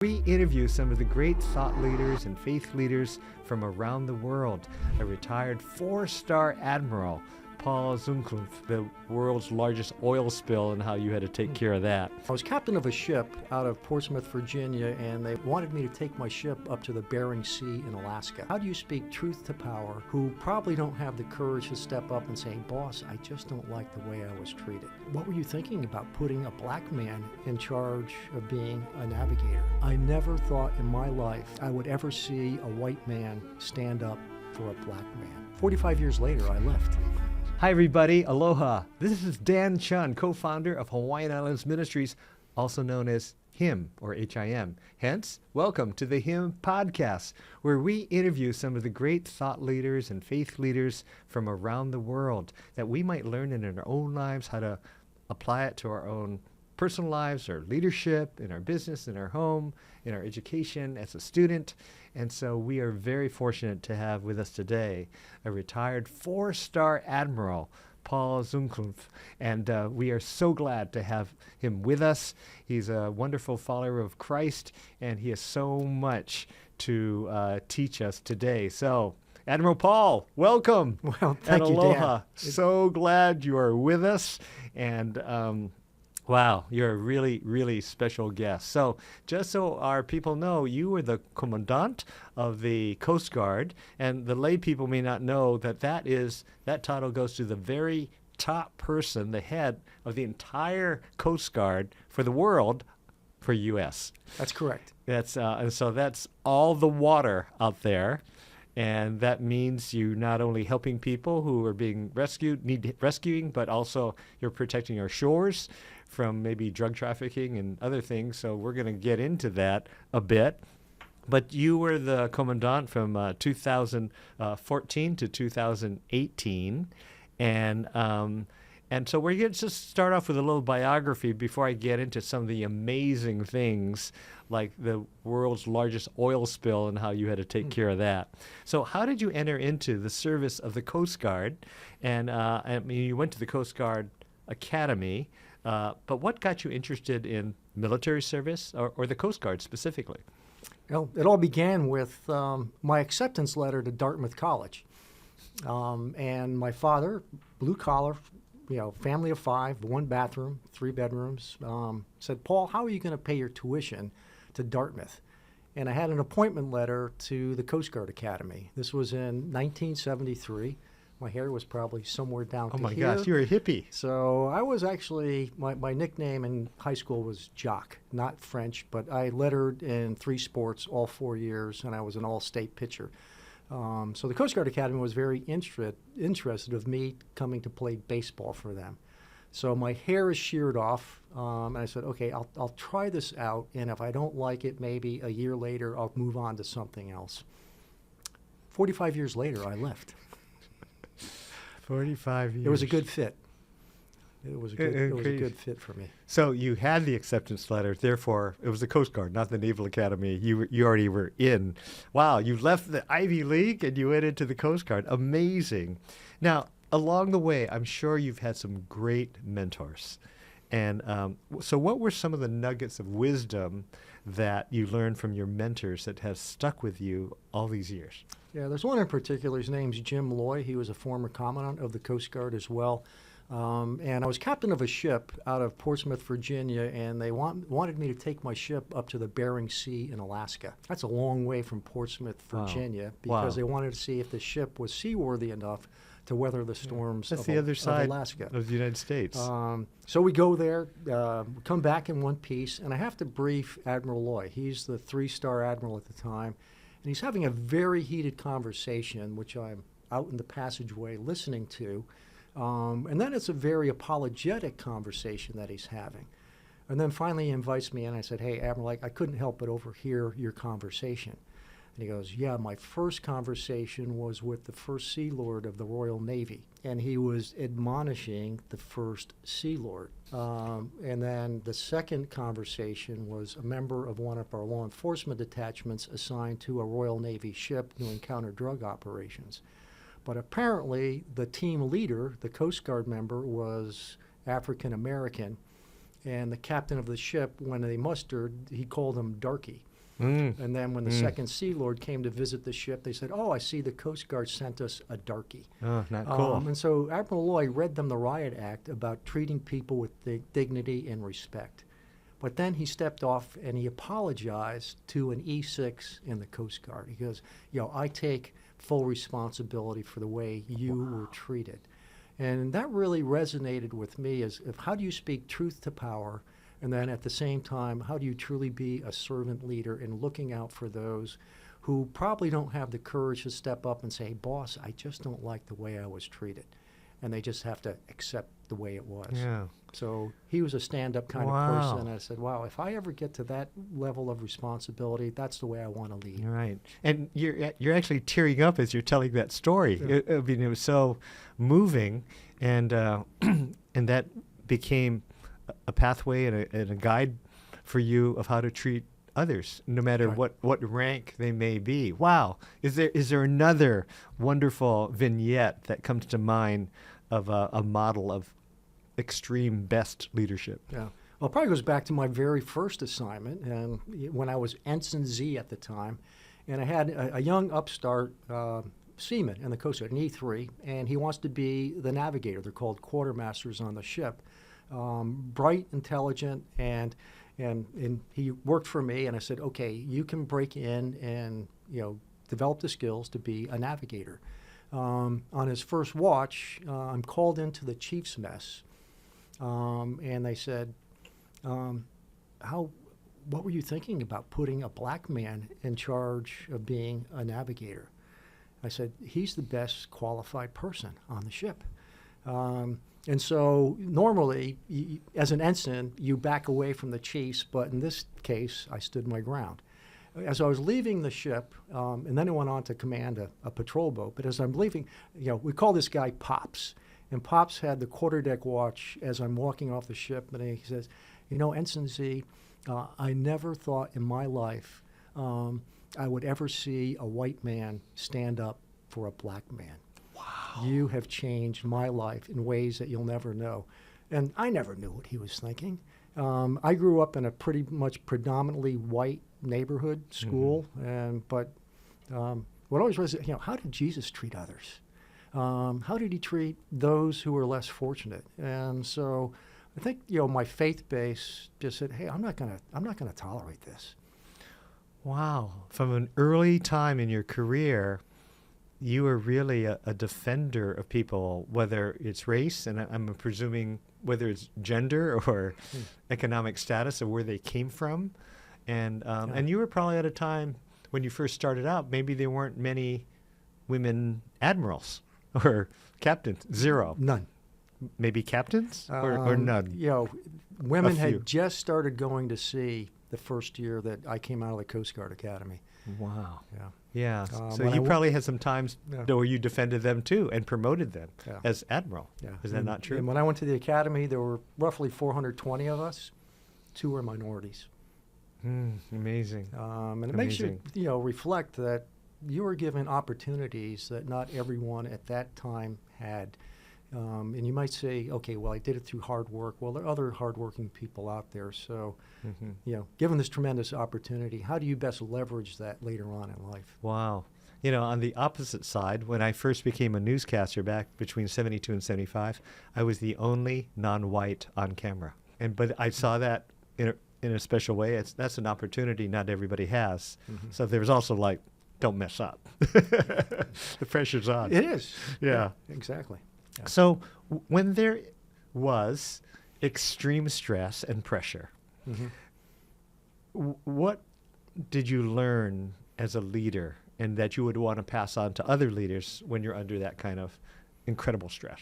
We interview some of the great thought leaders and faith leaders from around the world. A retired four-star Admiral Paul Zukunft, the world's largest oil spill, and how you had to take care of that. I was captain of a ship out of Portsmouth, Virginia, and they wanted me to take my ship up to the Bering Sea in Alaska. How do you speak truth to power who probably don't have the courage to step up and say, boss, I just don't like the way I was treated? What were you thinking about putting a black man in charge of being a navigator? I never thought in my life I would ever see a white man stand up for a black man. 45 years later, I left. Hi everybody, aloha. This is Dan Chun, co-founder of Hawaiian Islands Ministries, also known as HIM or HIM. Hence, welcome to the HIM podcast, where we interview some of the great thought leaders and faith leaders from around the world that we might learn in our own lives how to apply it to our own personal lives, our leadership, in our business, in our home, in our education as a student. And so we are very fortunate to have with us today a retired four-star Admiral, Paul Zukunft. And we are so glad to have him with us. He's a wonderful follower of Christ, and he has so much to teach us today. So, Admiral Paul, welcome. Well, thank you, aloha. Dan. So glad you are with us. And wow, you're a really, really special guest. So just so our people know, you were the commandant of the Coast Guard, and the lay people may not know that that title goes to the very top person, the head of the entire Coast Guard for the world, for U.S. That's correct. And so that's all the water out there. And that means you not only helping people who are being need rescuing, but also you're protecting our shores from maybe drug trafficking and other things. So we're going to get into that a bit. But you were the commandant from 2014 to 2018. And so we're going to just start off with a little biography before I get into some of the amazing things like the world's largest oil spill and how you had to take care of that. So how did you enter into the service of the Coast Guard? And I mean, you went to the Coast Guard Academy, but what got you interested in military service or the Coast Guard specifically? Well, it all began with my acceptance letter to Dartmouth College. And my father, blue collar, family of five, one bathroom, 3 bedrooms, said, Paul, how are you going to pay your tuition to Dartmouth? And I had an appointment letter to the Coast Guard Academy. This was in 1973. My hair was probably somewhere down to here. Oh my gosh, you're a hippie. So I was actually, my nickname in high school was Jock, not French, but I lettered in 3 sports all 4 years, and I was an all-state pitcher. So the Coast Guard Academy was very interested of me coming to play baseball for them. So my hair is sheared off, and I said, okay, I'll try this out, and if I don't like it, maybe a year later I'll move on to something else. 45 years later, I left. 45 years. It was a good fit. It was a good fit for me. So you had the acceptance letter, therefore it was the Coast Guard, not the Naval Academy. You already were in. Wow, you left the Ivy League and you went into the Coast Guard. Amazing. Now, along the way, I'm sure you've had some great mentors. And so what were some of the nuggets of wisdom that you learned from your mentors that have stuck with you all these years? Yeah, there's one in particular. His name's Jim Loy. He was a former commandant of the Coast Guard as well. And I was captain of a ship out of Portsmouth, Virginia, and they wanted me to take my ship up to the Bering Sea in Alaska. That's a long way from Portsmouth, Virginia, because they wanted to see if the ship was seaworthy enough to weather the storms That's the other side of Alaska. Of the United States. So we go there, come back in one piece, and I have to brief Admiral Loy. He's the 3-star admiral at the time, and he's having a very heated conversation, which I'm out in the passageway listening to. And then it's a very apologetic conversation that he's having. And then finally he invites me in. I said, hey, Admiral, I couldn't help but overhear your conversation. And he goes, yeah, my first conversation was with the first Sea Lord of the Royal Navy. And he was admonishing the first Sea Lord. And then the second conversation was a member of one of our law enforcement detachments assigned to a Royal Navy ship to encounter drug operations. But apparently the team leader, the Coast Guard member, was African American, and the captain of the ship, when they mustered, he called him Darky. And then when the second Sea Lord came to visit the ship, they said, "Oh, I see the Coast Guard sent us a darky." Oh, not cool. And so Admiral Loy read them the Riot Act about treating people with dignity and respect. But then he stepped off and he apologized to an E6 in the Coast Guard. He goes, I take full responsibility for the way you were treated. And that really resonated with me as how do you speak truth to power, and then at the same time, how do you truly be a servant leader in looking out for those who probably don't have the courage to step up and say, "Hey, boss, I just don't like the way I was treated." And they just have to accept the way it was. Yeah. So he was a stand-up kind of person. I said, wow, if I ever get to that level of responsibility, that's the way I want to lead. Right. And you're actually tearing up as you're telling that story. Yeah. I mean, it was so moving, and and that became a pathway and a guide for you of how to treat others, no matter Right. what rank they may be. Wow. Is there another wonderful vignette that comes to mind of a model of extreme best leadership? Yeah. Well, it probably goes back to my very first assignment, and when I was Ensign Z at the time, and I had a young upstart seaman in the Coast Guard, an E3, and he wants to be the navigator. They're called quartermasters on the ship. Bright, intelligent, and he worked for me, and I said, okay, you can break in and develop the skills to be a navigator. On his first watch, I'm called into the chief's mess, and they said, what were you thinking about putting a black man in charge of being a navigator? I said, he's the best qualified person on the ship. And so normally, as an ensign, you back away from the chiefs, but in this case, I stood my ground. As I was leaving the ship, and then I went on to command a patrol boat, but as I'm leaving, we call this guy Pops. And Pops had the quarterdeck watch as I'm walking off the ship, and he says, Ensign Z, I never thought in my life I would ever see a white man stand up for a black man. Wow. You have changed my life in ways that you'll never know. And I never knew what he was thinking. I grew up in a pretty much predominantly white neighborhood school, but what always was, how did Jesus treat others? How did he treat those who were less fortunate? And so I think my faith base just said, hey, I'm not gonna tolerate this. Wow. From an early time in your career, you were really a defender of people, whether it's race, and I'm presuming whether it's gender or economic status or where they came from. And you were probably at a time when you first started out, maybe there weren't many women admirals or captains. Zero. None. Maybe captains or none? Women had just started going to sea the first year that I came out of the Coast Guard Academy. Wow. Yeah. Yeah. So you probably had some times where you defended them too and promoted them as admiral. Yeah. Is that not true? And when I went to the academy, there were roughly 420 of us. 2 were minorities. Amazing. And it makes you, reflect that you were given opportunities that not everyone at that time had. And you might say, okay, well, I did it through hard work. Well, there are other hardworking people out there. So, given this tremendous opportunity, how do you best leverage that later on in life? Wow. On the opposite side, when I first became a newscaster back between 72 and 75, I was the only non-white on camera. But I saw that in a special way. That's an opportunity not everybody has. So there was also don't mess up. The pressure's on. It is. Yeah. Exactly. Yeah. So when there was extreme stress and pressure, what did you learn as a leader and that you would want to pass on to other leaders when you're under that kind of incredible stress?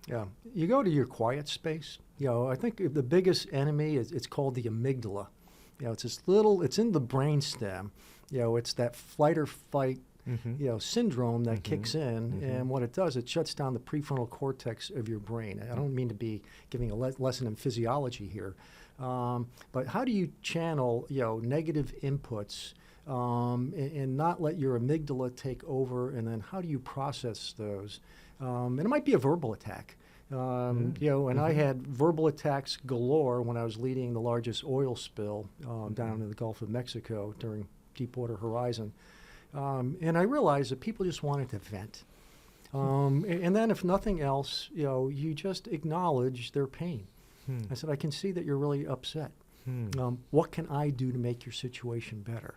Yeah. You go to your quiet space. I think the biggest enemy it's called the amygdala. It's it's in the brainstem. It's that flight or fight syndrome that kicks in, and what it does, it shuts down the prefrontal cortex of your brain. I don't mean to be giving a lesson in physiology here, but how do you channel, negative inputs and not let your amygdala take over, and then how do you process those? And it might be a verbal attack. And I had verbal attacks galore when I was leading the largest oil spill down in the Gulf of Mexico during Deepwater Horizon. And I realized that people just wanted to vent. And then if nothing else, you just acknowledge their pain. I said, I can see that you're really upset. What can I do to make your situation better?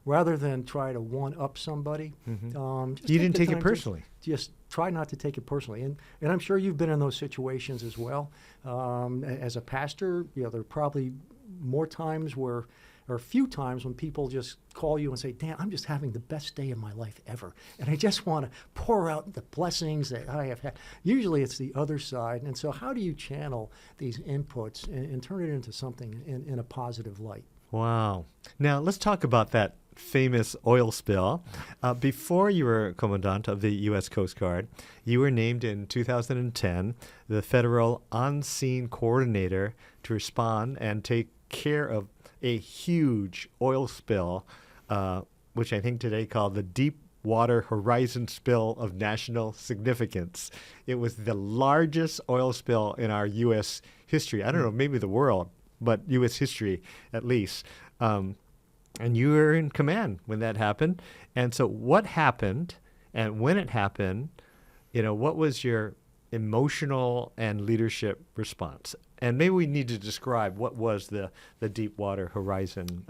Rather than try to one-up somebody. You didn't take it personally. Just try not to take it personally. And I'm sure you've been in those situations as well. As a pastor, there are probably more times or a few times when people just call you and say, Dan, I'm just having the best day of my life ever. And I just want to pour out the blessings that I have had. Usually it's the other side. And so how do you channel these inputs and turn it into something in a positive light? Wow. Now let's talk about that famous oil spill. Before you were Commandant of the U.S. Coast Guard, you were named in 2010 the Federal On-Scene Coordinator to respond and take care of a huge oil spill, which I think today called the Deepwater Horizon spill of national significance. It was the largest oil spill in our U.S. history. I don't know, maybe the world, but U.S. history at least. And you were in command when that happened. And so what happened, and when it happened, what was your emotional and leadership response? And maybe we need to describe what was the Deepwater Horizon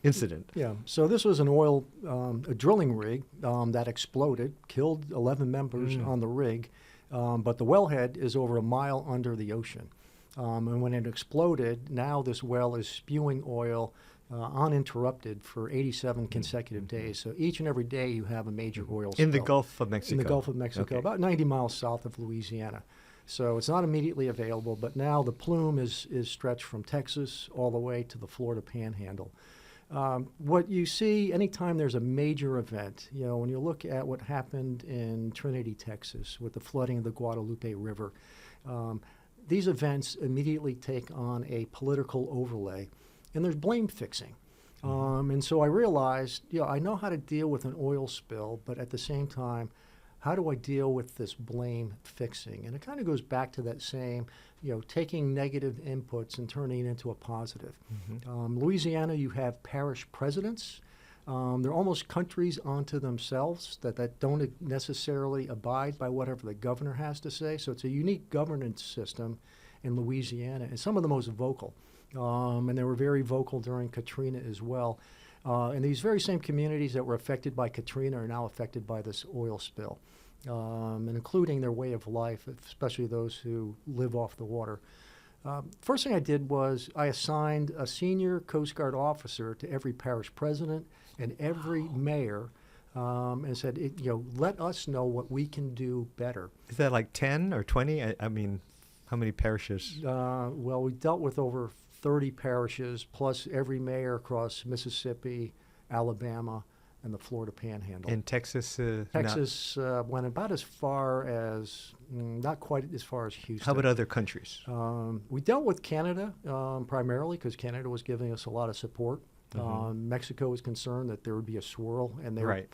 incident. Yeah, so this was an oil, a drilling rig that exploded, killed 11 members on the rig, but the wellhead is over a mile under the ocean. And when it exploded, now this well is spewing oil uninterrupted for 87 consecutive days. So each and every day you have a major oil spill. In the Gulf of Mexico? In the Gulf of Mexico, about 90 miles south of Louisiana. So it's not immediately available, but now the plume is stretched from Texas all the way to the Florida Panhandle. What you see anytime there's a major event, when you look at what happened in Trinity, Texas, with the flooding of the Guadalupe River, these events immediately take on a political overlay, and there's blame fixing. And so I realized, I know how to deal with an oil spill, but at the same time, how do I deal with this blame fixing? And it kind of goes back to that same, taking negative inputs and turning it into a positive. Louisiana, you have parish presidents. They're almost countries unto themselves that don't necessarily abide by whatever the governor has to say. So it's a unique governance system in Louisiana, and some of the most vocal. And they were very vocal during Katrina as well. And these very same communities that were affected by Katrina are now affected by this oil spill, and including their way of life, especially those who live off the water. First thing I did was I assigned a senior Coast Guard officer to every parish president and every mayor, and said, let us know what we can do better. Is that like 10 or 20? I mean, how many parishes? Well, we dealt with over 30 parishes, plus every mayor across Mississippi, Alabama, and the Florida Panhandle. In Texas? Texas went about as far as, not quite as far as Houston. How about other countries? We dealt with Canada primarily because Canada was giving us a lot of support. Mexico was concerned that there would be a swirl and their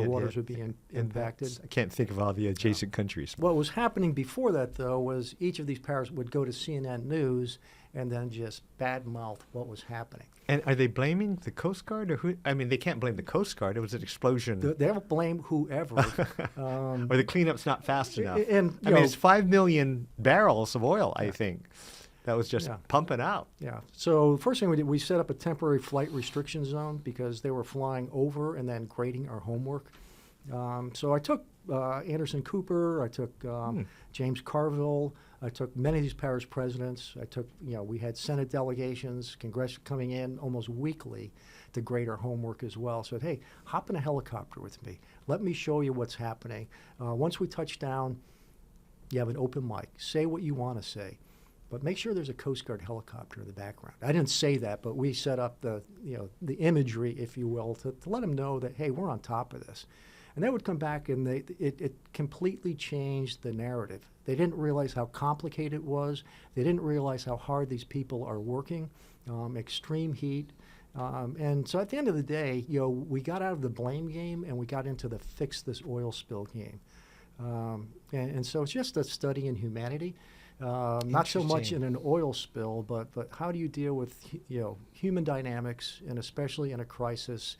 waters would be impacted. I can't think of all the adjacent countries. What was happening before that, though, was each of these parishes would go to CNN News and then just badmouth what was happening. And are they blaming the Coast Guard? Or who? I mean, they can't blame the Coast Guard. It was an explosion. They'll blame whoever. Or the cleanup's not fast enough. And, I mean, it's 5 million barrels of oil, I think. That was just pumping out. Yeah. So the first thing we did, we set up a temporary flight restriction zone because they were flying over and then grading our homework. So I took Anderson Cooper, I took James Carville, I took many of these parish presidents. I took, we had Senate delegations, Congress coming in almost weekly to grade our homework as well. So, hey, hop in a helicopter with me. Let me show you what's happening. Once we touch down, you have an open mic. Say what you want to say. But make sure there's a Coast Guard helicopter in the background. I didn't say that, but we set up the imagery, if you will, to let them know that, hey, we're on top of this. And they would come back, and it completely changed the narrative. They didn't realize how complicated it was. They didn't realize how hard these people are working, extreme heat. And so at the end of the day, we got out of the blame game, and we got into the fix this oil spill game. And so it's just a study in humanity. Not so much in an oil spill, but how do you deal with human dynamics, and especially in a crisis,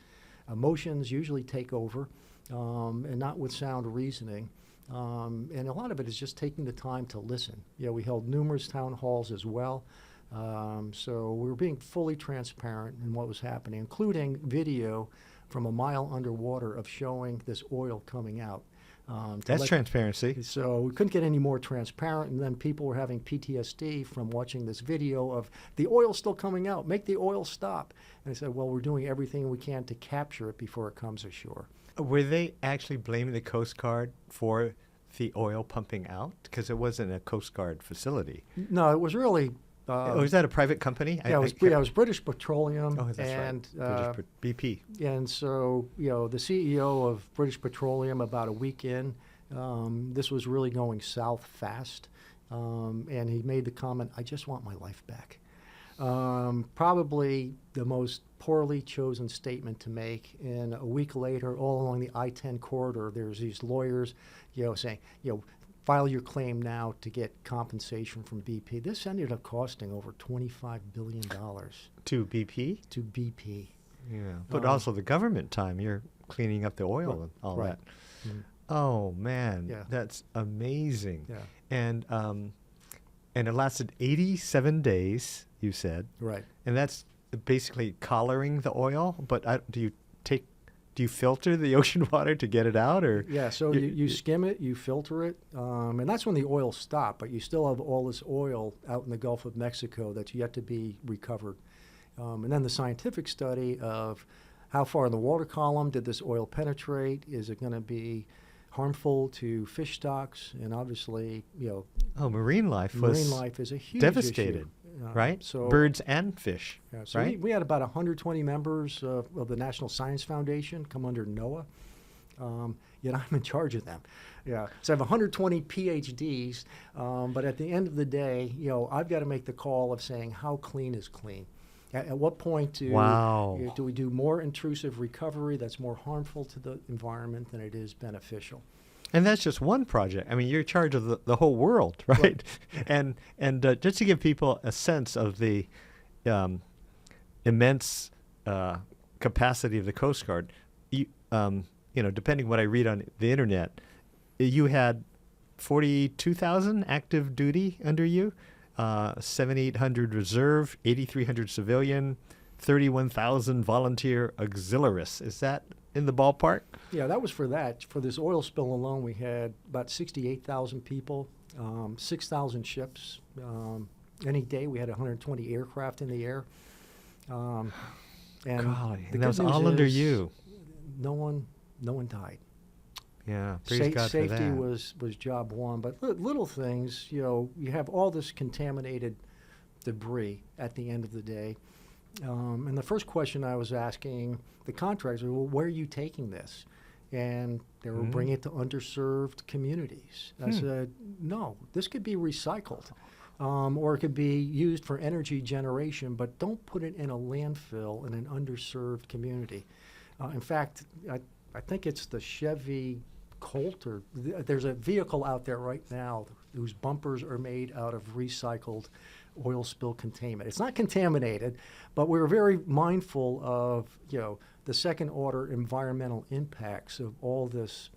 emotions usually take over, and not with sound reasoning. And a lot of it is just taking the time to listen. We held numerous town halls as well. So we were being fully transparent in what was happening, including video from a mile underwater of showing this oil coming out. That's transparency. So we couldn't get any more transparent, and then people were having PTSD from watching this video of the oil still coming out. Make the oil stop. And I said, well, we're doing everything we can to capture it before it comes ashore. Were they actually blaming the Coast Guard for the oil pumping out? Because it wasn't a Coast Guard facility. No, it was really... was that a private company? Yeah, it was British Petroleum. Oh, that's and, right. BP. And so, the CEO of British Petroleum, about a week in, this was really going south fast. And he made the comment, I just want my life back. Probably the most poorly chosen statement to make. And a week later, all along the I-10 corridor, there's these lawyers, saying, file your claim now to get compensation from BP. This ended up costing over $25 billion. To BP? To BP. Yeah, but also the government time. You're cleaning up the oil and all that. Mm-hmm. Oh, man, that's amazing. Yeah. And it lasted 87 days, you said. Right. And that's basically collaring the oil, but do you filter the ocean water to get it out, or? Yeah, so you skim it, you filter it, and that's when the oil stopped, but you still have all this oil out in the Gulf of Mexico that's yet to be recovered. And then the scientific study of how far in the water column did this oil penetrate? Is it going to be harmful to fish stocks? And obviously, marine life is a huge devastated. Issue. Right? So birds and fish, so right? We had about 120 members of the National Science Foundation come under NOAA, yet I'm in charge of them. Yeah, so I have 120 PhDs, but at the end of the day, I've got to make the call of saying how clean is clean. At what point do we do more intrusive recovery that's more harmful to the environment than it is beneficial? And that's just one project. I mean, you're in charge of the whole world, right? And just to give people a sense of the immense capacity of the Coast Guard, depending what I read on the internet, you had 42,000 active duty under you, 7,800 reserve, 8,300 civilian, 31,000 volunteer auxiliaries. Is that in the ballpark? Yeah, that was for that. For this oil spill alone, we had about 68,000 people, 6,000 ships. Any day we had 120 aircraft in the air. And golly, and that was all under you. No one died. Yeah, praise God for that. Safety was job one. But little things, you have all this contaminated debris at the end of the day. And the first question I was asking the contractors, well, where are you taking this? And they were bringing it to underserved communities. I said, no, this could be recycled, or it could be used for energy generation, but don't put it in a landfill in an underserved community. In fact, I think it's the Chevy Colt, or there's a vehicle out there right now whose bumpers are made out of recycled oil spill containment. It's not contaminated, but we're very mindful of, the second order environmental impacts of all this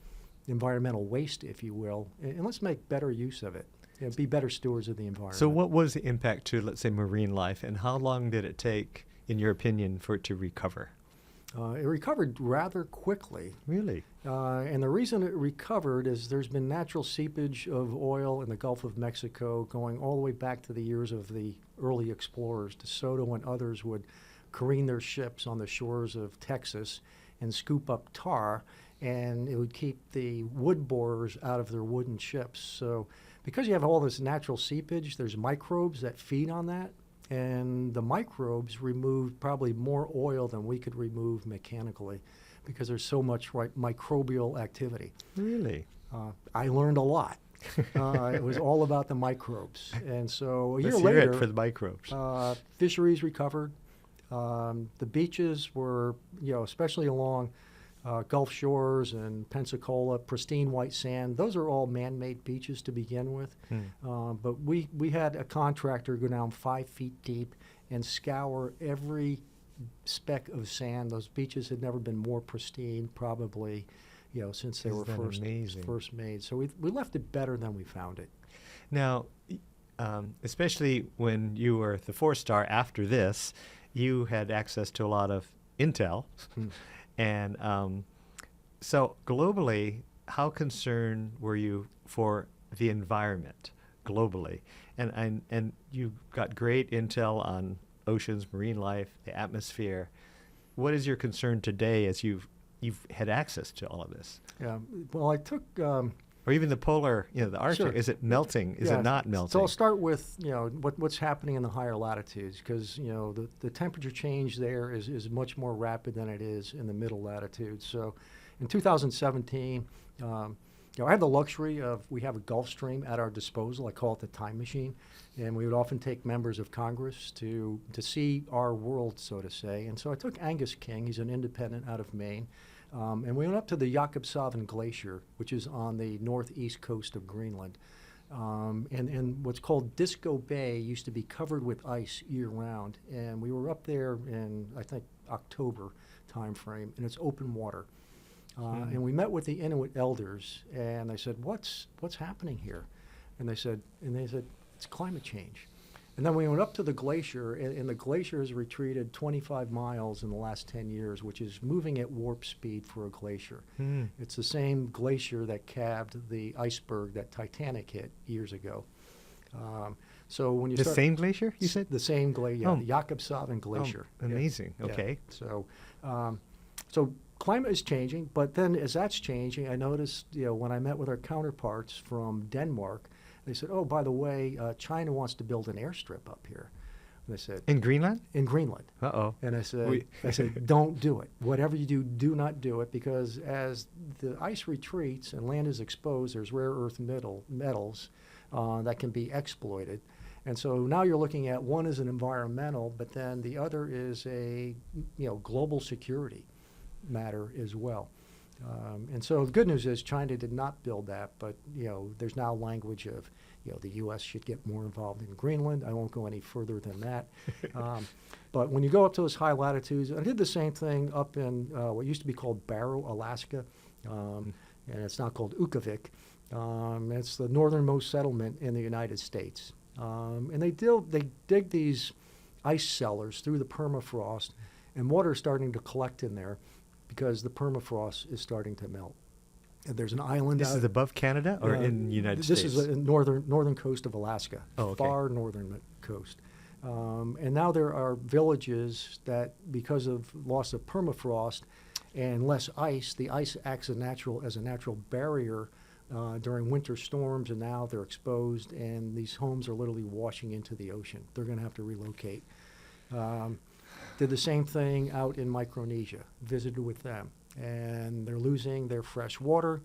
environmental waste, if you will, and let's make better use of it. Be better stewards of the environment. So what was the impact to, let's say, marine life, and how long did it take, in your opinion, for it to recover? It recovered rather quickly. Really? And the reason it recovered is there's been natural seepage of oil in the Gulf of Mexico going all the way back to the years of the early explorers. DeSoto and others would careen their ships on the shores of Texas and scoop up tar, and it would keep the wood borers out of their wooden ships. So because you have all this natural seepage, there's microbes that feed on that. And the microbes removed probably more oil than we could remove mechanically because there's so much microbial activity. Really? I learned a lot. It was all about the microbes. And so a year Let's later, hear it for the microbes. Fisheries recovered. The beaches were, especially along Gulf shores and Pensacola, pristine white sand. Those are all man-made beaches to begin with. But we had a contractor go down 5 feet deep and scour every speck of sand. Those beaches had never been more pristine, probably, since they were first made. So we left it better than we found it. Now, especially when you were the 4-star after this, you had access to a lot of intel. And so globally, how concerned were you for the environment globally? And you got great intel on oceans, marine life, the atmosphere. What is your concern today as you've had access to all of this? Yeah. Well, I took or even the polar, the Arctic. Sure. Is it melting? Is it not melting? So I'll start with what's happening in the higher latitudes, because the temperature change there is much more rapid than it is in the middle latitudes. So in 2017, I have the luxury of, we have a Gulf Stream at our disposal. I call it the time machine, and we would often take members of Congress to see our world, so to say. And so I took Angus King. He's an independent out of Maine. And we went up to the Jakobshavn Glacier, which is on the northeast coast of Greenland. And what's called Disco Bay used to be covered with ice year-round. And we were up there in, I think, October time frame, and it's open water. And we met with the Inuit elders, and I said, what's happening here? And they said, it's climate change. And then we went up to the glacier, and the glacier has retreated 25 miles in the last 10 years, which is moving at warp speed for a glacier. It's the same glacier that calved the iceberg that Titanic hit years ago. So when you same glacier, you said? The same glacier, the Jakobshavn Glacier. Amazing. Yeah. Okay. So, so climate is changing, but then as that's changing, I noticed, when I met with our counterparts from Denmark, they said, oh, by the way, China wants to build an airstrip up here. And I said, in Greenland? In Greenland. Uh-oh. And I said, don't do it. Whatever you do not do it, because as the ice retreats and land is exposed, there's rare earth metals that can be exploited. And so now you're looking at, one is an environmental, but then the other is a global security matter as well. And so the good news is China did not build that, but there's now language of the U.S. should get more involved in Greenland. I won't go any further than that. But when you go up to those high latitudes, I did the same thing up in what used to be called Barrow, Alaska, and it's now called Ukavik. It's the northernmost settlement in the United States. And they dig these ice cellars through the permafrost, and water is starting to collect in there because the permafrost is starting to melt. And there's an island. This is above Canada or in the United States? This is the northern coast of Alaska, far northern coast. And now there are villages that, because of loss of permafrost and less ice, the ice acts as a natural barrier during winter storms, and now they're exposed, and these homes are literally washing into the ocean. They're going to have to relocate. Did the same thing out in Micronesia, visited with them. And they're losing their fresh water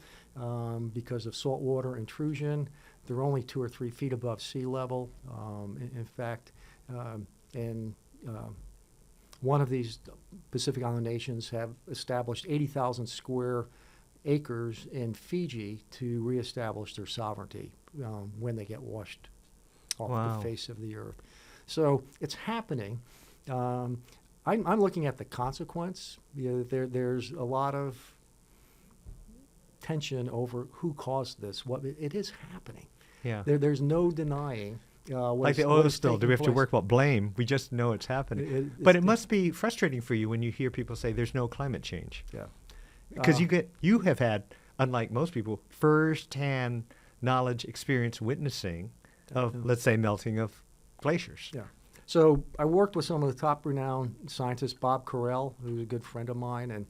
because of saltwater intrusion. They're only 2 or 3 feet above sea level. In fact, one of these Pacific Island nations have established 80,000 square acres in Fiji to reestablish their sovereignty when they get washed off the face of the earth. So it's happening. I'm looking at the consequence. There's a lot of tension over who caused this. It is happening. Yeah. There's no denying. Like the oil spill, do we have to work about blame? We just know it's happening. But it must be frustrating for you when you hear people say there's no climate change. Yeah. Because you have had, unlike most people, first-hand knowledge, experience, witnessing of, let's say, melting of glaciers. Yeah. So I worked with some of the top renowned scientists, Bob Carell, who's a good friend of mine, and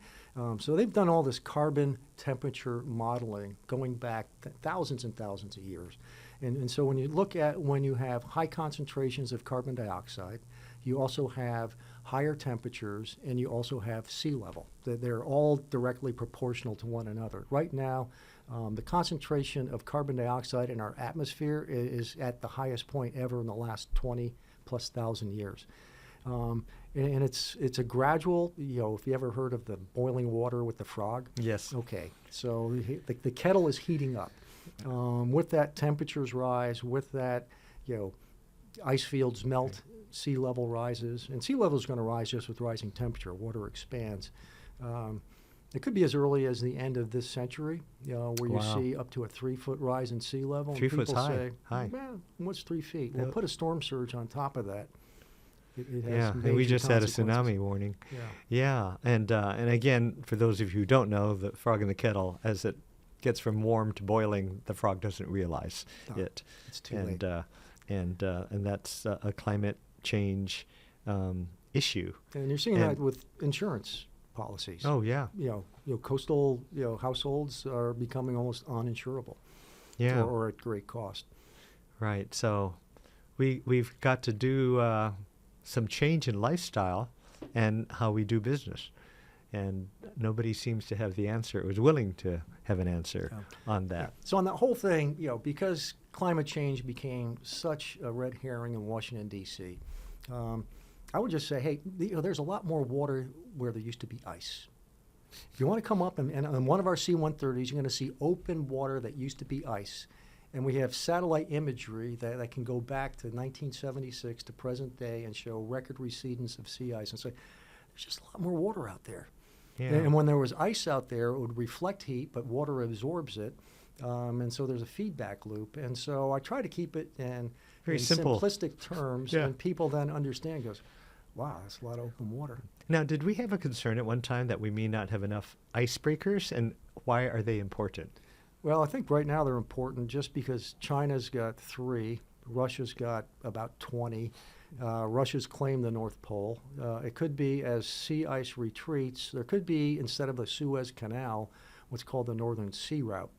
so they've done all this carbon temperature modeling going back thousands and thousands of years. And so when you look at when you have high concentrations of carbon dioxide, you also have higher temperatures, and you also have sea level. They're all directly proportional to one another. Right now, the concentration of carbon dioxide in our atmosphere is at the highest point ever in the last 20,000+ years. And it's a gradual, if you ever heard of the boiling water with the frog. Yes. Okay, so the kettle is heating up. With that, temperatures rise. With that, ice fields melt. sea level rises, and sea level is going to rise just with rising temperature. Water expands. It could be as early as the end of this century, where you see up to a 3-foot rise in sea level. 3 foot people high. say, High. well, what's 3 feet? Well, put a storm surge on top of that. It has Yeah, and we major just had a consequences. tsunami warning. Yeah. Yeah, and again, for those of you who don't know, the frog in the kettle, as it gets from warm to boiling, the frog doesn't realize it. It's too late. And that's a climate change issue. And you're seeing that with insurance policies. Oh yeah, Coastal households are becoming almost uninsurable. yeah, Or at great cost. right. So we've got to do some change in lifestyle and how we do business, and nobody seems to have the answer. It was willing to have an answer on that. So on that whole thing, because climate change became such a red herring in Washington, D.C., I would just say, hey, there's a lot more water where there used to be ice. If you want to come up and on one of our C-130s, you're going to see open water that used to be ice. And we have satellite imagery that can go back to 1976 to present day and show record recedence of sea ice and say, there's just a lot more water out there. Yeah. And when there was ice out there, it would reflect heat, but water absorbs it. And so there's a feedback loop. And so I try to keep it in Very simple. simplistic terms, Yeah. and people then understand, goes, wow, that's a lot of open water. Now, did we have a concern at one time that we may not have enough icebreakers, and why are they important? Well, I think right now they're important just because China's got 3, Russia's got about 20. Russia's claimed the North Pole. It could be as sea ice retreats, there could be, instead of the Suez Canal, what's called the Northern Sea Route.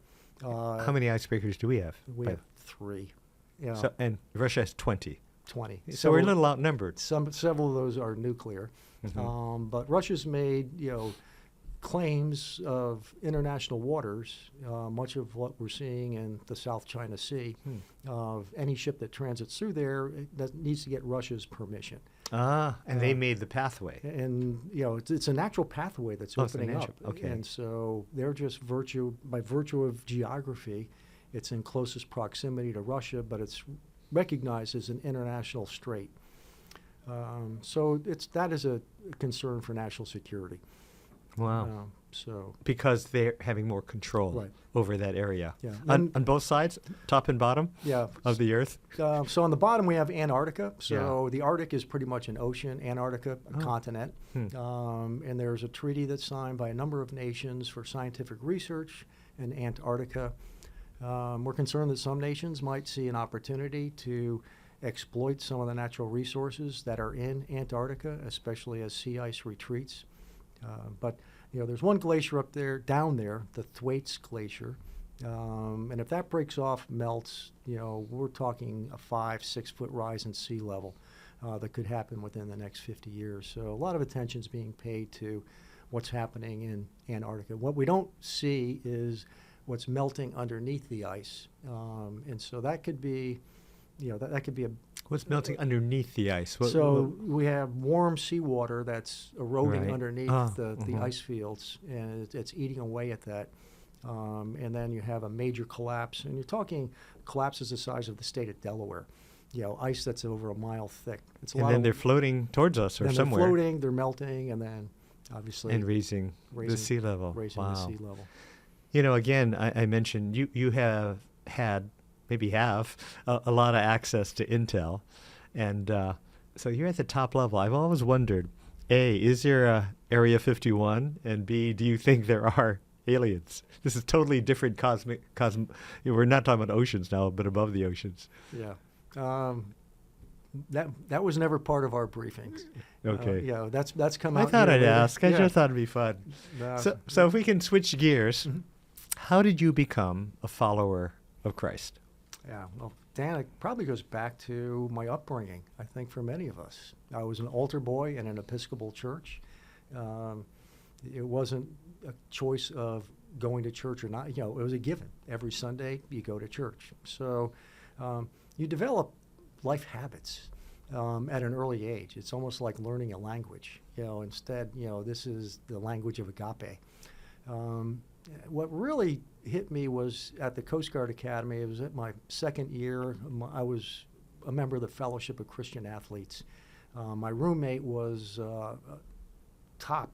How many icebreakers do we have? We have 3. So, and Russia has 20. 20. So we're a little outnumbered. Several of those are nuclear. Mhm. But Russia's made, claims of international waters, much of what we're seeing in the South China Sea, of any ship that transits through there that needs to get Russia's permission. And they made the pathway. And, it's a natural pathway that's Oh, it's a opening up. natural- okay. And so they're just by virtue of geography, it's in closest proximity to Russia, but it's recognized as an international strait. So that is a concern for national security. Wow. So Because they're having more control Right. over that area. Yeah. On both sides, top and bottom yeah. of the Earth? So on the bottom we have Antarctica. So the Arctic is pretty much an ocean. Antarctica, a continent. And there's a treaty that's signed by a number of nations for scientific research in Antarctica. We're concerned that some nations might see an opportunity to exploit some of the natural resources that are in Antarctica, especially as sea ice retreats. But there's one glacier down there, the Thwaites Glacier, and if that breaks off, melts, we're talking a 5-6 foot rise in sea level that could happen within the next 50 years. So a lot of attention is being paid to what's happening in Antarctica. What we don't see is what's melting underneath the ice, and so that could be, that could be a. What's melting underneath the ice? So we have warm seawater that's eroding Right. underneath the ice fields, and it's eating away at that. And then you have a major collapse, and you're talking collapses the size of the state of Delaware. Ice that's over a mile thick. It's a And lot then of, they're floating towards us or then somewhere. they're floating, they're melting, and then obviously And raising the sea level. raising Wow. the sea level. Again, I mentioned you have had, maybe have, a lot of access to intel. And so you're at the top level. I've always wondered, A, is there a Area 51? And B, do you think there are aliens? This is totally different cosmic. We're not talking about oceans now, but above the oceans. Yeah. That was never part of our briefings. Okay. That's come I out. thought here I'd later. ask. I Yeah. just thought it'd be fun. So if we can switch gears, how did you become a follower of Christ? Yeah, well, Dan, it probably goes back to my upbringing, I think, for many of us. I was an altar boy in an Episcopal church. It wasn't a choice of going to church or not. It was a given. Every Sunday, you go to church. So you develop life habits at an early age. It's almost like learning a language. Instead, this is the language of agape. What really hit me was at the Coast Guard Academy. It was at my second year. I was a member of the Fellowship of Christian Athletes. My roommate was a top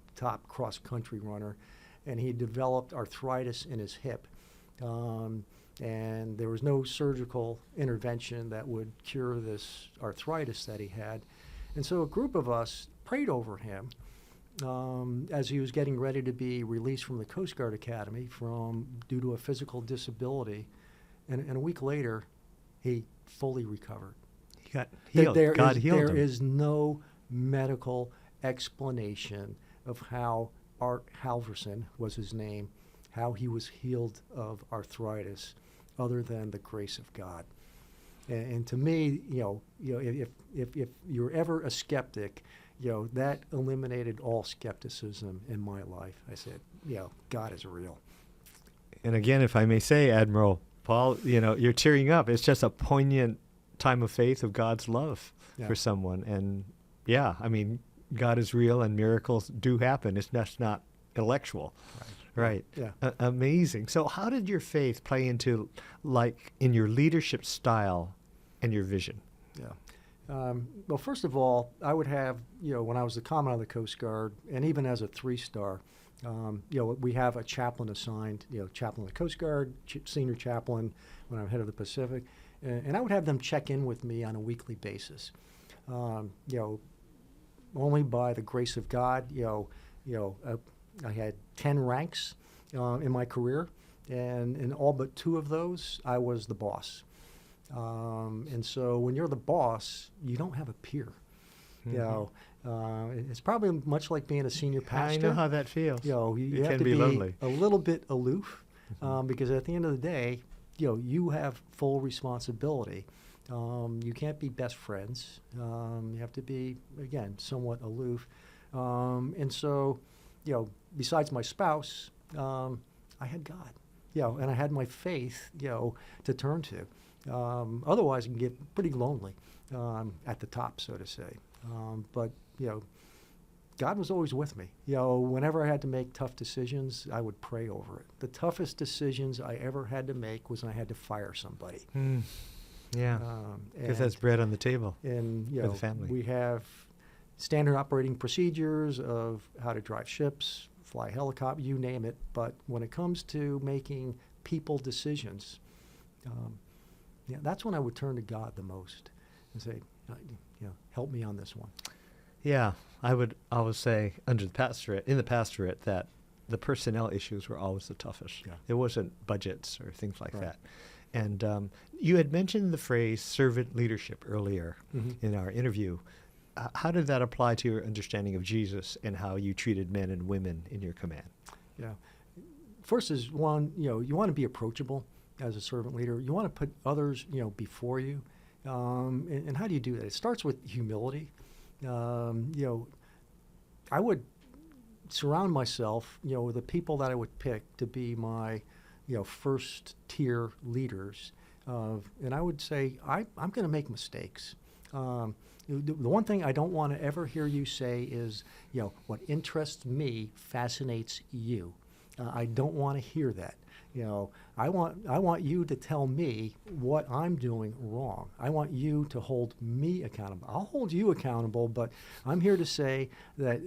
cross-country runner, and he developed arthritis in his hip. And there was no surgical intervention that would cure this arthritis that he had. And so a group of us prayed over him as he was getting ready to be released from the Coast Guard Academy due to a physical disability. And a week later, he fully recovered. He got healed. God healed him. There is no medical explanation of how Art Halverson was his name, how he was healed of arthritis, other than the grace of God. And to me, if you're ever a skeptic, that eliminated all skepticism in my life. I said, God is real. And again, if I may say, Admiral Paul, you're tearing up. It's just a poignant time of faith of God's love for someone. And God is real and miracles do happen. It's just not intellectual. Right. Yeah. Amazing. So how did your faith play into, in your leadership style and your vision? Yeah. Well, first of all, I would have, when I was the Commandant of the Coast Guard, and even as a 3-star, we have a chaplain assigned, chaplain of the Coast Guard, senior chaplain when I'm head of the Pacific, and I would have them check in with me on a weekly basis. Only by the grace of God, I had 10 ranks in my career, and in all but 2 of those, I was the boss. And so when you're the boss, you don't have a peer. Mm-hmm. It's probably much like being a senior pastor. I know how that feels. You have to be lonely. A little bit aloof, because at the end of the day, you have full responsibility. You can't be best friends. You have to be, again, somewhat aloof. And so, besides my spouse, I had God, and I had my faith, to turn to. Otherwise, you can get pretty lonely at the top, so to say. But God was always with me. Whenever I had to make tough decisions, I would pray over it. The toughest decisions I ever had to make was when I had to fire somebody. Yeah, because that's bread on the table and for the family. We have standard operating procedures of how to drive ships, fly helicopter, you name it. But when it comes to making people decisions, that's when I would turn to God the most and say, help me on this one. Yeah, I would always say in the pastorate, that the personnel issues were always the toughest. Yeah. It wasn't budgets or things like Right. that. And you had mentioned the phrase servant leadership earlier in our interview. How did that apply to your understanding of Jesus and how you treated men and women in your command? Yeah. First is one, you want to be approachable as a servant leader. You want to put others, before you. And how do you do that? It starts with humility. I would surround myself, with the people that I would pick to be my, first tier leaders. And I would say, I'm going to make mistakes. The one thing I don't want to ever hear you say is, what interests me fascinates you. I don't want to hear that. I want you to tell me what I'm doing wrong. I want you to hold me accountable. I'll hold you accountable, but I'm here to say that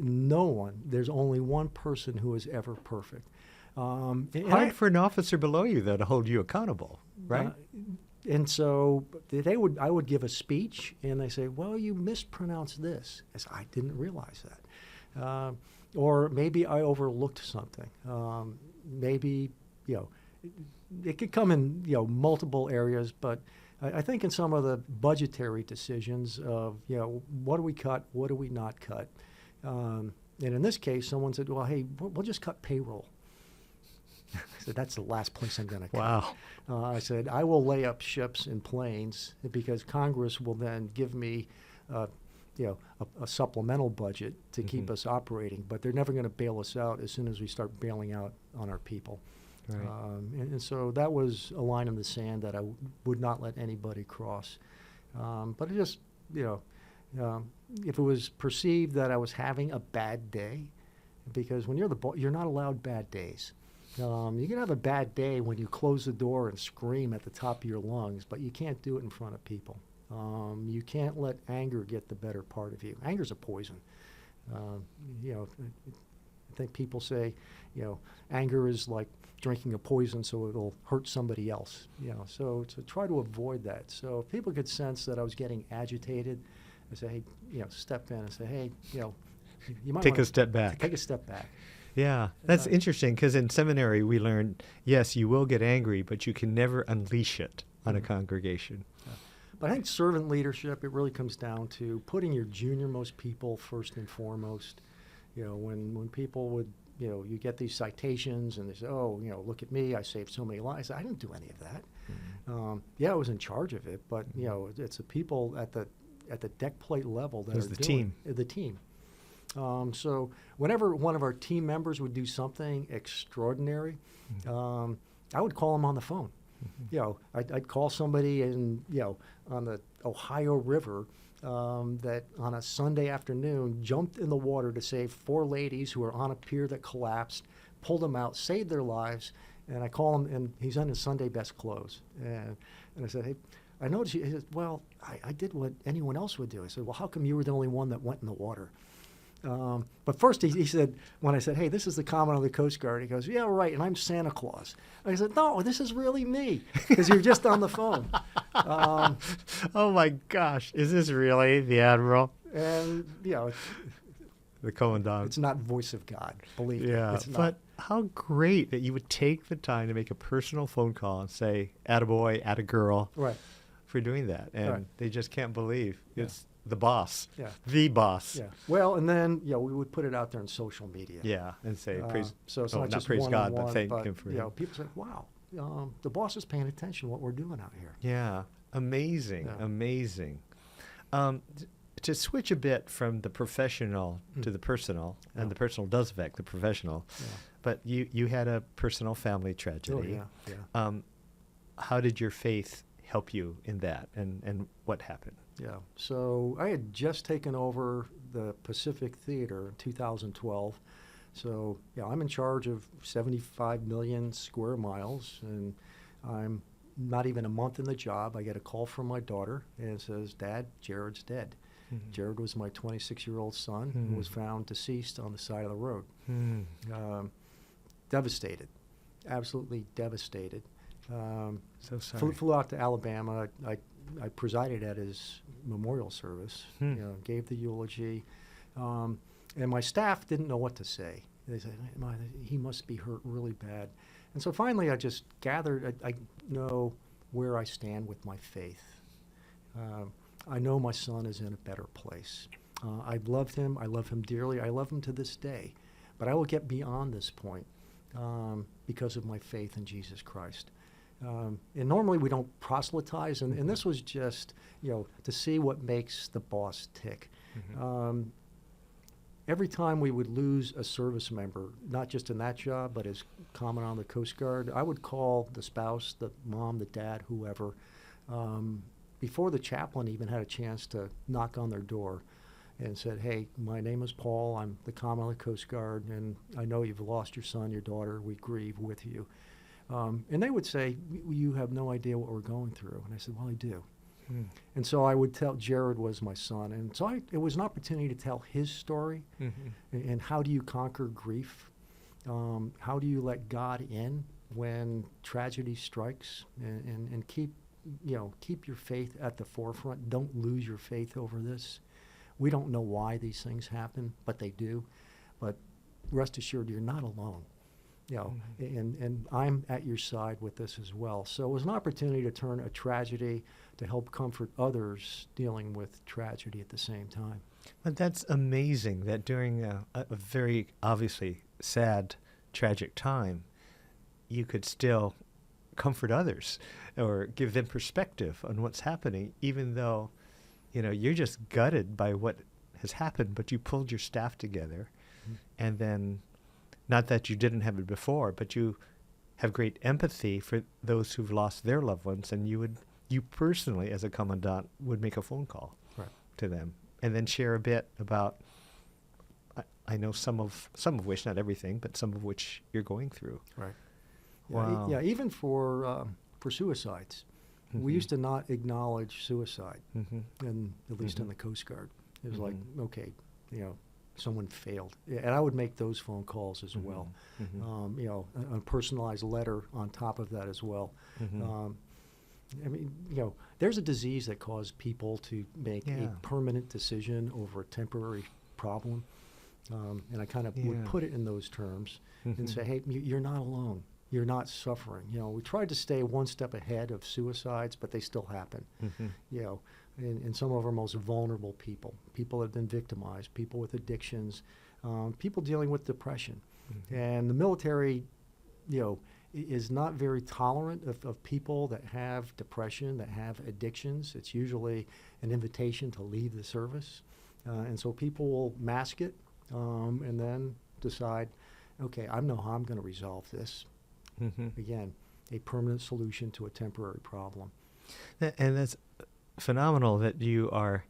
there's only one person who is ever perfect. Hard for an officer below you, though, to hold you accountable, right? And so I would give a speech, and they say, well, you mispronounced this. I said, I didn't realize that. Or maybe I overlooked something. Maybe, it could come in, multiple areas, but I think in some of the budgetary decisions of, what do we cut, what do we not cut? And in this case, someone said, well, hey, we'll just cut payroll. I said, that's the last place I'm going to cut. Wow. I said, I will lay up ships and planes because Congress will then give me, a supplemental budget to keep us operating. But they're never going to bail us out as soon as we start bailing out on our people. Right. And so that was a line in the sand that I would not let anybody cross. But it just, if it was perceived that I was having a bad day, because when you're the boss, you're not allowed bad days. You can have a bad day when you close the door and scream at the top of your lungs, but you can't do it in front of people. You can't let anger get the better part of you. Anger's a poison. You know, I think people say, you know, anger is like drinking a poison so it'll hurt somebody else. You know, so to try to avoid that. So if people could sense that I was getting agitated, I say, hey, you know, step in and say, hey, you know, you might Take wanna a step back. Take a step back. Yeah, that's interesting because in seminary we learned, yes, you will get angry, but you can never unleash it on a congregation. But I think servant leadership, it really comes down to putting your junior-most people first and foremost. You know, when people would, you know, you get these citations and they say, oh, you know, look at me, I saved so many lives. I didn't do any of that. Yeah, I was in charge of it, but, you know, it's the people at the deck plate level that It was are the doing team. the team. So whenever one of our team members would do something extraordinary, I would call them on the phone. You know, I'd call somebody in, you know, on the Ohio River that on a Sunday afternoon jumped in the water to save 4 ladies who were on a pier that collapsed, pulled them out, saved their lives, and I call him, and he's in his Sunday best clothes. And I said, hey, I noticed you. He said, well, I did what anyone else would do. I said, well, how come you were the only one that went in the water? But first he said, when I said, hey, this is the Commandant of the Coast Guard, he goes, yeah, right, and I'm Santa Claus. I said, no, this is really me, because you're just on the phone. Oh my gosh, is this really the Admiral? And, you know, The Commandant. it's not voice of God, believe me. Yeah, It's not. but how great that you would take the time to make a personal phone call and say, attaboy, attagirl, Right, for doing that. And Right. they just can't believe it's the boss, yeah. the boss. Yeah. Well, and then, you know, we would put it out there on social media. Yeah, and say, praise, So it's oh, not not just praise God, but one-on-one, thank him for you know, him. people say, wow, the boss is paying attention to what we're doing out here. Yeah, amazing, Yeah. amazing. To switch a bit from the professional to the personal, Yeah. and the personal does affect the professional, Yeah. but you had a personal family tragedy. Oh, yeah, yeah. How did your faith help you in that, and what happened? Yeah. So I had just taken over the Pacific Theater in 2012. So, yeah, I'm in charge of 75 million square miles, and I'm not even a month in the job. I get a call from my daughter, and it says, Dad, Jared's dead. Jared was my 26-year-old son who was found deceased on the side of the road. Devastated, absolutely devastated. So sorry. Flew out to Alabama. I presided at his memorial service, you know, gave the eulogy, and my staff didn't know what to say. They said, he must be hurt really bad. And so finally I just gathered, I know where I stand with my faith. I know my son is in a better place. I've loved him. I love him dearly. I love him to this day. But I will get beyond this point because of my faith in Jesus Christ. And normally we don't proselytize, and this was just, you know, to see what makes the boss tick. Every time we would lose a service member, not just in that job, but as Commandant on the Coast Guard, I would call the spouse, the mom, the dad, whoever, before the chaplain even had a chance to knock on their door, and said, hey, my name is Paul, I'm the Commandant of the Coast Guard, and I know you've lost your son, your daughter, we grieve with you. And they would say, you have no idea what we're going through. And I said, well, I do. And so I would tell, Jared was my son. And so it was an opportunity to tell his story. And how do you conquer grief? How do you let God in when tragedy strikes? And keep your faith at the forefront. Don't lose your faith over this. We don't know why these things happen, but they do. But rest assured, you're not alone. You know, and I'm at your side with this as well. So it was an opportunity to turn a tragedy to help comfort others dealing with tragedy at the same time. But that's amazing that during a very obviously sad, tragic time, you could still comfort others or give them perspective on what's happening, even though, you know, you're just gutted by what has happened, but you pulled your staff together and then, not that you didn't have it before, but you have great empathy for those who've lost their loved ones, and you personally, as a commandant, would make a phone call to them, and then share a bit about. I know some of which, not everything, but some of which you're going through. Right. Wow. Yeah. Even for suicides, We used to not acknowledge suicide, Mm-hmm. and at least in Mhm. the Coast Guard. It was Mhm. like, okay, someone failed. Yeah, and I would make those phone calls as well. Mhm. A personalized letter on top of that as well. Mhm. Um, there's a disease that caused people to make a Yeah. permanent decision over a temporary problem. And I kind of would Yeah. put it in those terms and Mhm. say, hey, you're not alone. You're not suffering. We tried to stay one step ahead of suicides, but they still happen. Mhm. In some of our most vulnerable people that have been victimized, people with addictions, people dealing with depression. Mhm. And the military, is not very tolerant of people that have depression, that have addictions. It's usually an invitation to leave the service. And so people will mask it and then decide, okay, I know how I'm going to resolve this. Mhm. Again, a permanent solution to a temporary problem. And that's phenomenal that you are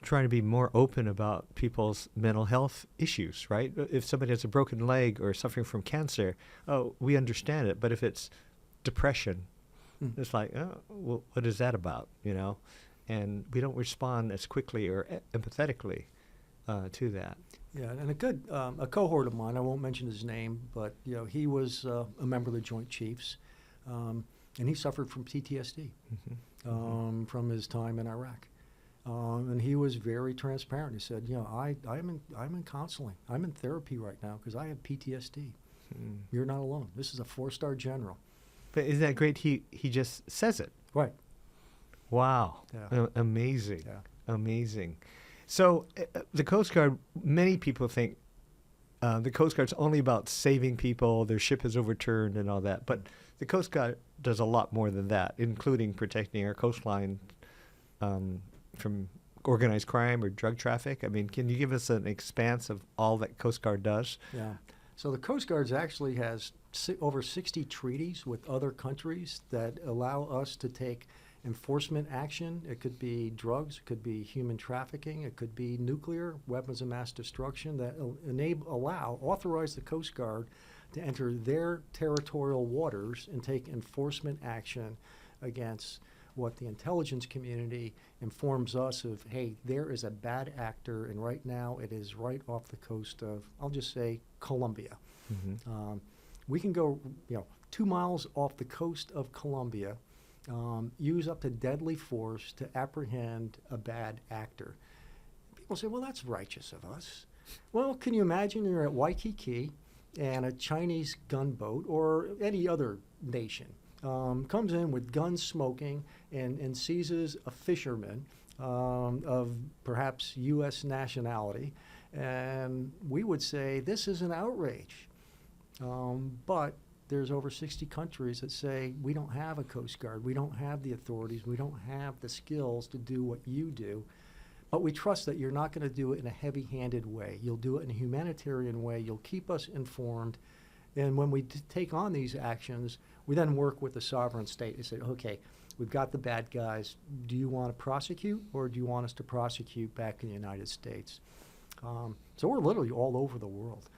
trying to be more open about people's mental health issues, right? If somebody has a broken leg or suffering from cancer, oh, we understand it. But if it's depression, it's like, oh, well, what is that about, And we don't respond as quickly or empathetically to that. Yeah, and a cohort of mine, I won't mention his name, but he was a member of the Joint Chiefs, and he suffered from PTSD Mm-hmm. from his time in Iraq. And he was very transparent. He said, I'm in counseling. I'm in therapy right now because I have PTSD. Mm. You're not alone. This is a 4-star general. But isn't that great? He just says it. Right. Wow. Yeah. Amazing. Yeah. Amazing. So the Coast Guard, many people think the Coast Guard's only about saving people, their ship is overturned and all that. But the Coast Guard does a lot more than that, including protecting our coastline from organized crime or drug traffic. I mean, can you give us an expanse of all that Coast Guard does? Yeah. So the Coast Guard actually has over 60 treaties with other countries that allow us to take enforcement action. It could be drugs, it could be human trafficking, it could be nuclear weapons of mass destruction that authorize the Coast Guard to enter their territorial waters and take enforcement action against what the intelligence community informs us of. Hey, there is a bad actor, and right now it is right off the coast of, I'll just say, Colombia. Mm-hmm. We can go 2 miles off the coast of Colombia, use up to deadly force to apprehend a bad actor. People say, well, that's righteous of us. Well, can you imagine you're at Waikiki and a Chinese gunboat or any other nation comes in with guns smoking and seizes a fisherman of perhaps U.S. nationality, and we would say this is an outrage. But there's over 60 countries that say we don't have a Coast Guard, we don't have the authorities, we don't have the skills to do what you do, but we trust that you're not going to do it in a heavy-handed way. You'll do it in a humanitarian way. You'll keep us informed. And when we take on these actions, we then work with the sovereign state and say, okay, we've got the bad guys. Do you want to prosecute, or do you want us to prosecute back in the United States? So we're literally all over the world.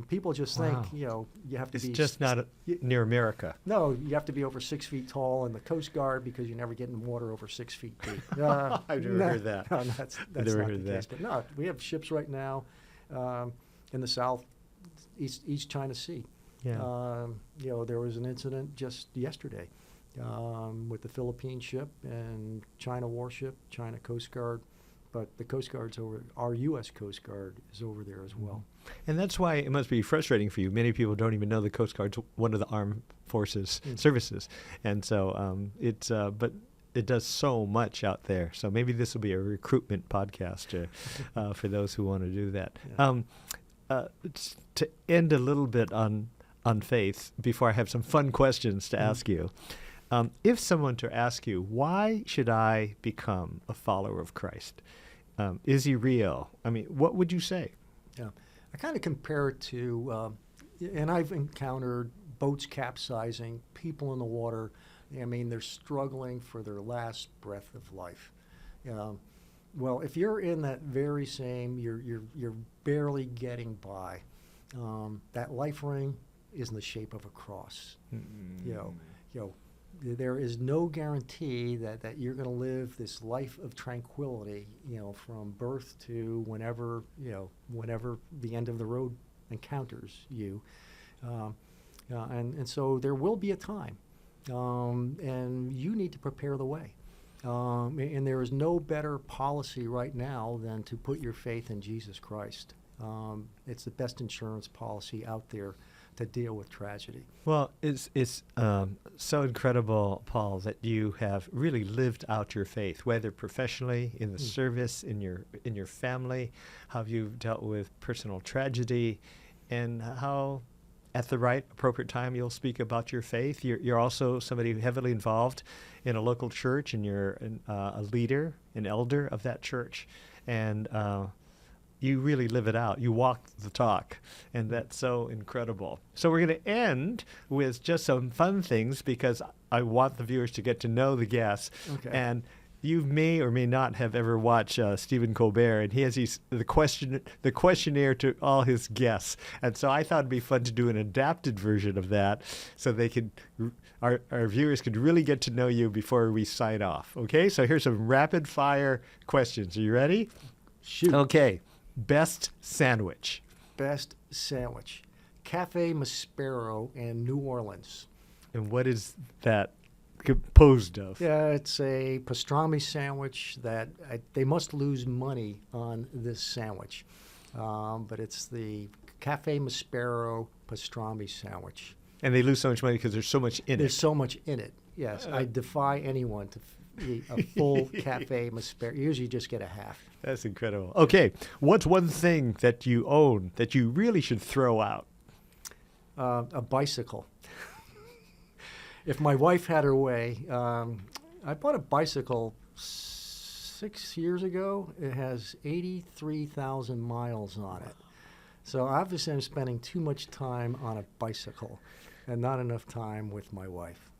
People just Wow. think, you have to It's be... just not near America. No, you have to be over 6 feet tall in the Coast Guard because you never get in water over 6 feet deep. I've never heard that. No, that's never not heard the case. that. But no, we have ships right now in the East China Sea. Yeah. There was an incident just yesterday with the Philippine ship and China warship, China Coast Guard. But the Coast Guard's over, our U.S. Coast Guard is over there as well. And that's why it must be frustrating for you. Many people don't even know the Coast Guard's one of the armed forces services. And so but it does so much out there. So maybe this will be a recruitment podcast for those who want to do that. Yeah. To end a little bit on faith, before I have some fun questions to ask you, if someone to ask you, why should I become a follower of Christ? Is he real? I mean, what would you say? Yeah, I kind of compare it to, and I've encountered boats capsizing, people in the water. I mean, they're struggling for their last breath of life. Well, if you're in that very same, you're barely getting by. That life ring is in the shape of a cross. Mm-hmm. there is no guarantee that you're going to live this life of tranquility, from birth to whenever the end of the road encounters you. And so there will be a time, and you need to prepare the way. And there is no better policy right now than to put your faith in Jesus Christ. It's the best insurance policy out there to deal with tragedy. Well, it's so incredible, Paul, that you have really lived out your faith, whether professionally, in the service, in your family, how you've dealt with personal tragedy, and how at the right, appropriate time you'll speak about your faith. You're also somebody heavily involved in a local church, and you're a leader, an elder of that church, and you really live it out. You walk the talk, and that's so incredible. So we're going to end with just some fun things because I want the viewers to get to know the guests. Okay. And you may or may not have ever watched Stephen Colbert, and he has the questionnaire to all his guests. And so I thought it'd be fun to do an adapted version of that, so they could, our viewers could really get to know you before we sign off. Okay, so here's some rapid fire questions. Are you ready? Shoot. Okay. Best sandwich. Best sandwich. Cafe Maspero in New Orleans. And what is that composed of? Yeah, it's a pastrami sandwich that they must lose money on this sandwich. But it's the Cafe Maspero pastrami sandwich. And they lose so much money because there's so much in There's it. so much in it, yes. I defy anyone to eat a full Cafe Maspero. You usually just get a half. That's incredible. Okay, what's one thing that you own that you really should throw out? A bicycle. If my wife had her way, I bought a bicycle 6 years ago. It has 83,000 miles on it. So obviously I'm spending too much time on a bicycle and not enough time with my wife.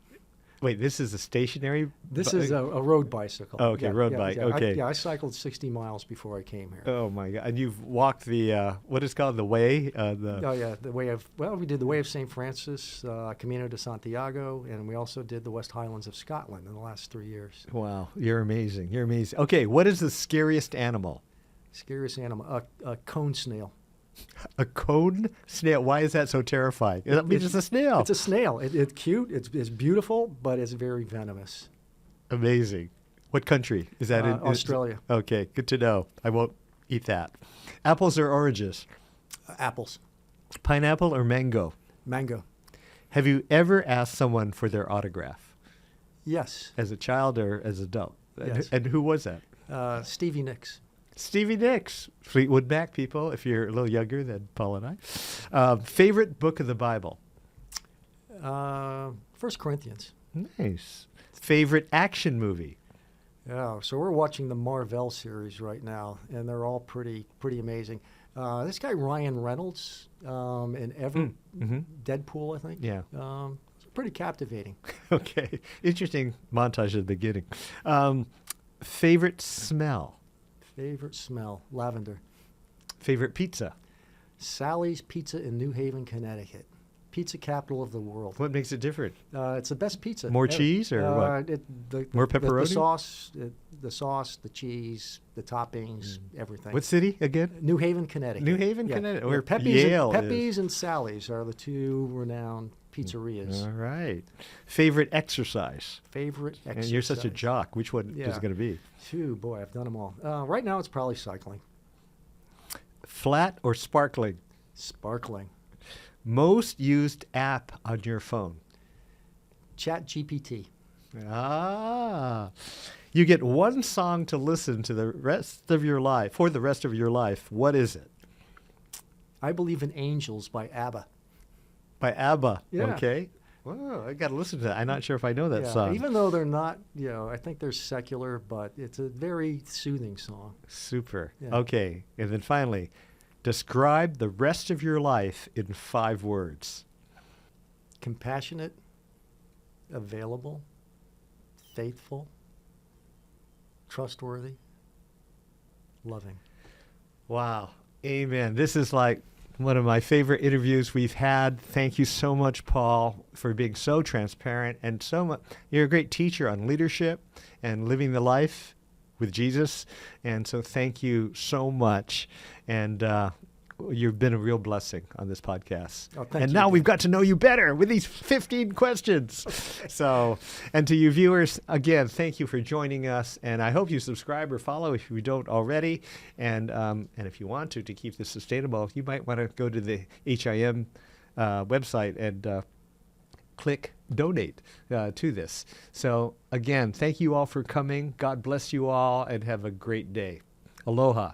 Wait, this is a stationary? This is a road bicycle. Oh, okay, road bike. Okay. I cycled 60 miles before I came here. Oh my God! And you've walked the what is called the way? Oh yeah, we did the Way of St. Francis, Camino de Santiago, and we also did the West Highlands of Scotland in the last 3 years. Wow, you're amazing. You're amazing. Okay, what is the scariest animal? Scariest animal, a cone snail. A cone snail. Why is that so terrifying? That means it's a snail. It's a snail. It's cute. It's beautiful, but it's very venomous. Amazing. What country is that in? Australia. Okay, good to know. I won't eat that. Apples or oranges? Apples. Pineapple or mango? Mango. Have you ever asked someone for their autograph? Yes. As a child or as an adult? Yes. And who was that? Stevie Nicks. Stevie Nicks, Fleetwood Mac people, if you're a little younger than Paul and I. Favorite book of the Bible? 1 Corinthians. Nice. Favorite action movie? Yeah, so we're watching the Marvel series right now, and they're all pretty amazing. This guy Ryan Reynolds in Deadpool, I think. Yeah. It's pretty captivating. Okay. Interesting montage at the beginning. Favorite smell? Favorite smell, lavender. Favorite pizza? Sally's Pizza in New Haven, Connecticut. Pizza capital of the world. What makes it different? It's the best pizza. More ever. cheese or what? More pepperoni? The sauce, the cheese, the toppings, everything. What city again? New Haven, Connecticut. New Haven, Connecticut. Where Pepe's, Yale and Sally's are the two renowned pizzerias. All right. Favorite exercise? Favorite exercise. And you're such a jock. Which one is it going to be? Phew, boy, I've done them all. Right now it's probably cycling. Flat or sparkling? Sparkling. Most used app on your phone? ChatGPT. Ah. You get one song to listen to the rest of your life, for the rest of your life. What is it? I Believe in Angels by ABBA. By ABBA. Yeah. Okay. Well, I got to listen to that. I'm not sure if I know that song. Even though they're not, I think they're secular, but it's a very soothing song. Super. Yeah. Okay. And then finally, describe the rest of your life in 5 words. Compassionate, available, faithful, trustworthy, loving. Wow. Amen. This is like one of my favorite interviews we've had. Thank you so much, Paul, for being so transparent and so much. You're a great teacher on leadership and living the life with Jesus. And so thank you so much. And you've been a real blessing on this podcast. Oh, thank and you, now Dan. we've got to know you better with these 15 questions. So, and to you viewers, again, thank you for joining us. And I hope you subscribe or follow if you don't already. And if you want to keep this sustainable, you might want to go to the HIM website and click donate to this. So again, thank you all for coming. God bless you all and have a great day. Aloha.